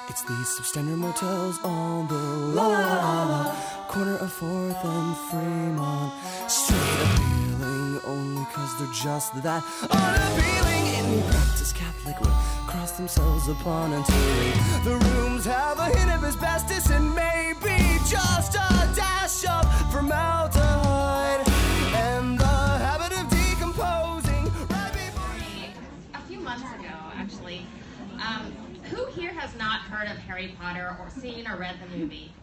It's these substandard motels on the la corner of 4th and Fremont. Straight appealing only cause they're just that unappealing. In practice, Catholic would cross themselves upon until the rooms have a hint of asbestos and maybe just a dash of formaldehyde and the habit of decomposing right before A few months ago, actually, who here has not heard of Harry Potter or seen or read the movie?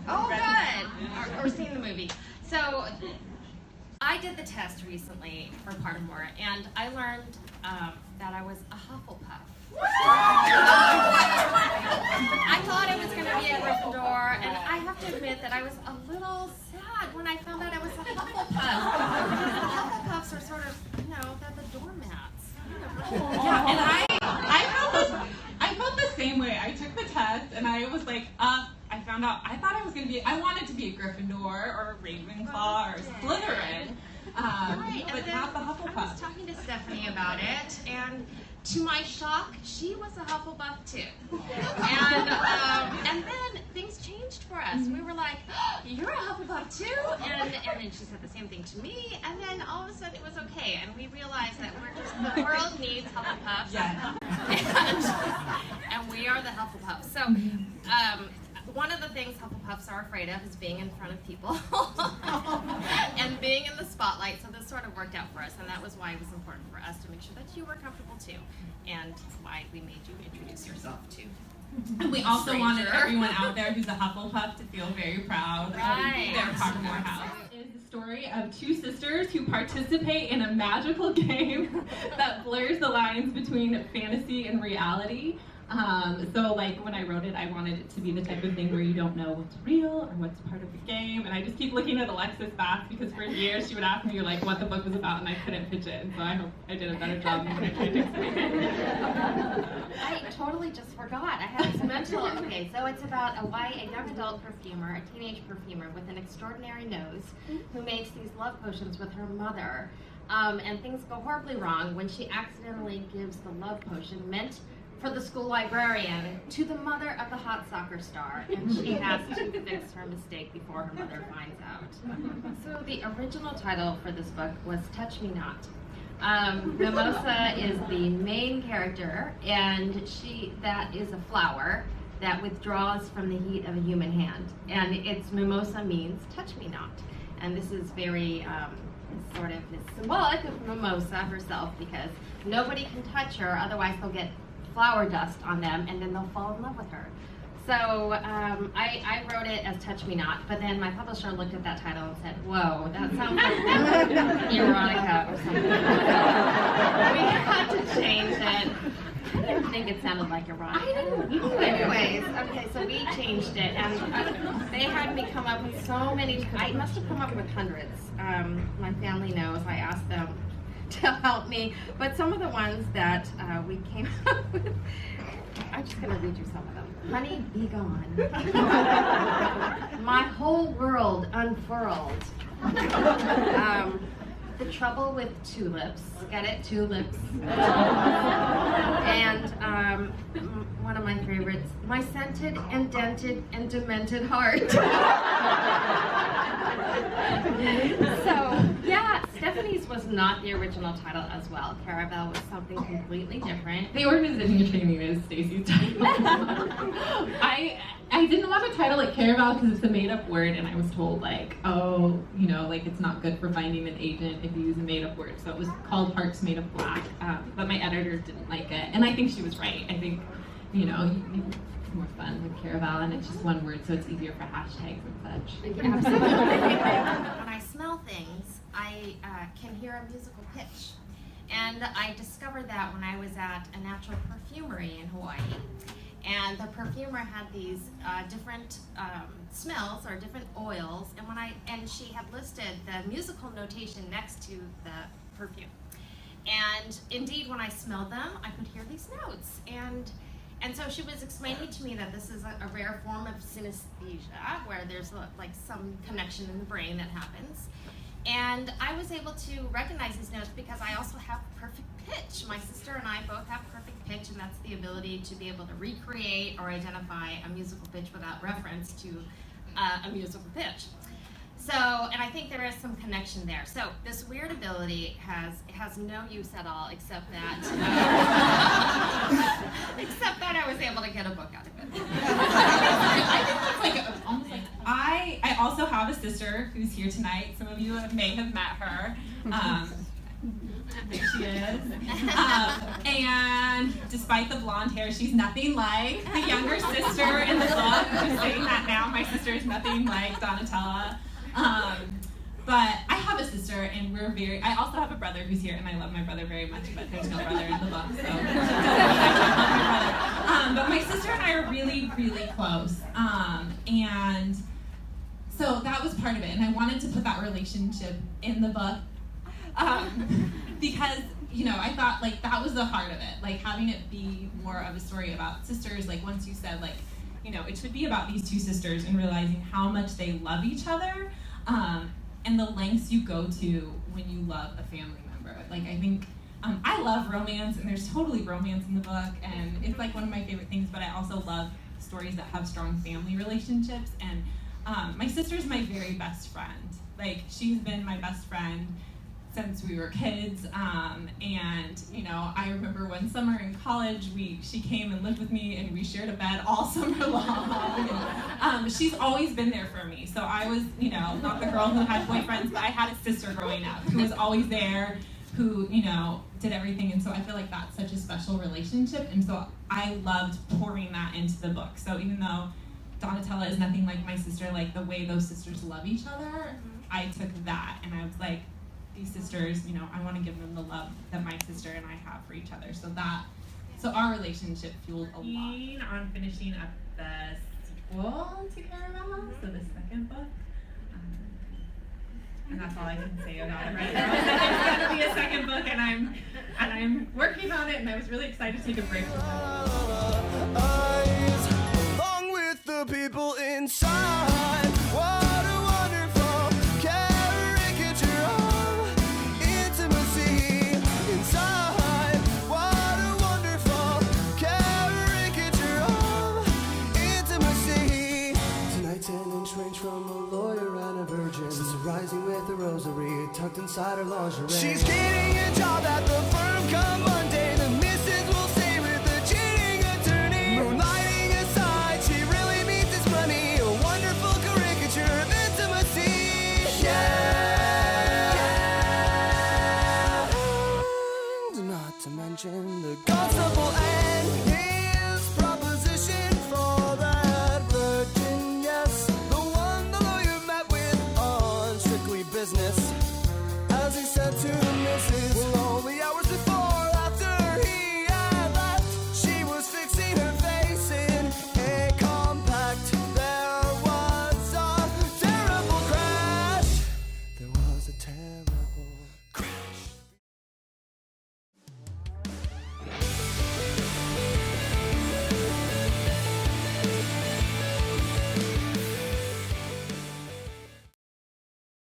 Oh, good! Or seen the movie. So, I did the test recently for Pottermore, and I learned that I was a Hufflepuff. I thought I was going to be a Gryffindor, and I have to admit that I was a little sad when I found out I was a Hufflepuff. The Hufflepuffs are sort of, they're the doormats. Yeah, and I felt the same way. I took the test, and I was like, I found out, I wanted to be a Gryffindor or a Ravenclaw or a Slytherin, but not the Hufflepuff. I was talking to Stephanie about it, and to my shock, she was a Hufflepuff too. And then things changed for us. We were like, you're a Hufflepuff too? And then she said the same thing to me, and then all of a sudden it was okay, and we realized that the world needs Hufflepuffs, and we are the Hufflepuffs. So, one of the things Hufflepuffs are afraid of is being in front of people and being in the spotlight, so this sort of worked out for us, and that was why it was important for us to make sure that you were comfortable too, and why we made you introduce yourself to And we also wanted everyone out there who's a Hufflepuff to feel very proud of their Pottermore house. It's the story of two sisters who participate in a magical game that blurs the lines between fantasy and reality. So like when I wrote it, I wanted it to be the type of thing where you don't know what's real or what's part of the game. And I just keep looking at Alexis Bass because for years she would ask me like what the book was about, and I couldn't pitch it. And so I hope I did a better job than when I tried to explain it. I totally just forgot. I had this mental. Okay, so it's about a young adult perfumer, a teenage perfumer with an extraordinary nose, who makes these love potions with her mother, and things go horribly wrong when she accidentally gives the love potion meant for the school librarian to the mother of the hot soccer star, and she has to fix her mistake before her mother finds out. So the original title for this book was Touch Me Not. Mimosa is the main character, and that is a flower that withdraws from the heat of a human hand, and its mimosa means touch me not, and this is very sort of symbolic of Mimosa herself, because nobody can touch her, otherwise they'll get flower dust on them, and then they'll fall in love with her. So I wrote it as Touch Me Not, but then my publisher looked at that title and said, whoa, that sounds like erotica or something. We had to change it. I didn't think it sounded like erotica. I didn't. Anyways, okay, so we changed it, and they had me come up with so many. I must have come up with hundreds. My family knows. I asked them to help me, but some of the ones that we came up with, I'm just going to read you some of them. Honey, be gone. My whole world unfurled. The trouble with tulips. Get it? Tulips. And one of my favorites, my scented and dented and demented heart. So, yeah, Stephanie's was not the original title as well. Caraval was something completely different. The organization training is Stacey's title. I didn't want a title like Caraval because it's a made-up word, and I was told like, oh, like it's not good for finding an agent if you use a made-up word. So it was called Parks Made of Black, but my editor didn't like it, and I think she was right. I think, it's more fun with Caraval, and it's just one word, so it's easier for hashtags and such. Absolutely. When I smell things, I can hear a musical pitch. And I discovered that when I was at a natural perfumery in Hawaii. And the perfumer had these different smells or different oils, and she had listed the musical notation next to the perfume. And indeed, when I smelled them, I could hear these notes. And so she was explaining to me that this is a rare form of synesthesia, where there's like some connection in the brain that happens. And I was able to recognize these notes because I also have perfect pitch. My sister and I both have perfect pitch, and that's the ability to be able to recreate or identify a musical pitch without reference to a musical pitch. So, and I think there is some connection there. So this weird ability has no use at all, except that I was able to get a book out of it. I think that's like almost like I also have a sister who's here tonight. Some of you may have met her. There she is. And despite the blonde hair, she's nothing like the younger sister in the book. I'm just saying that now. My sister is nothing like Donatella. But I have a sister, and I also have a brother who's here, and I love my brother very much, but there's no brother in the book, so I love my brother. But my sister and I are really, really close. And so that was part of it, and I wanted to put that relationship in the book because, you know, I thought, like, that was the heart of it, like, having it be more of a story about sisters. Like, once you said, like, you know, it should be about these two sisters and realizing how much they love each other, and the lengths you go to when you love a family member. Like, I think, I love romance, and there's totally romance in the book, and it's like one of my favorite things, but I also love stories that have strong family relationships, and my sister's my very best friend. Like, she's been my best friend since we were kids, and, you know, I remember one summer in college, she came and lived with me, and we shared a bed all summer long. And, she's always been there for me. So I was, you know, not the girl who had boyfriends, but I had a sister growing up who was always there, who, you know, did everything. And so I feel like that's such a special relationship, and so I loved pouring that into the book. So even though Donatella is nothing like my sister, like, the way those sisters love each other, I took that, and I was like, these sisters, you know, I want to give them the love that my sister and I have for each other. So our relationship fueled a lot. On finishing up the sequel to Caraval, so the second book. And that's all I can say about it right now. There's going to be a second book, and I'm working on it, and I was really excited to take a break from it. Along with the people inside, what a wonderful caricature of intimacy inside. What a wonderful caricature of intimacy. Tonight's an inch range from a lawyer and a virgin, rising with a rosary tucked inside her lingerie. She's getting a job at the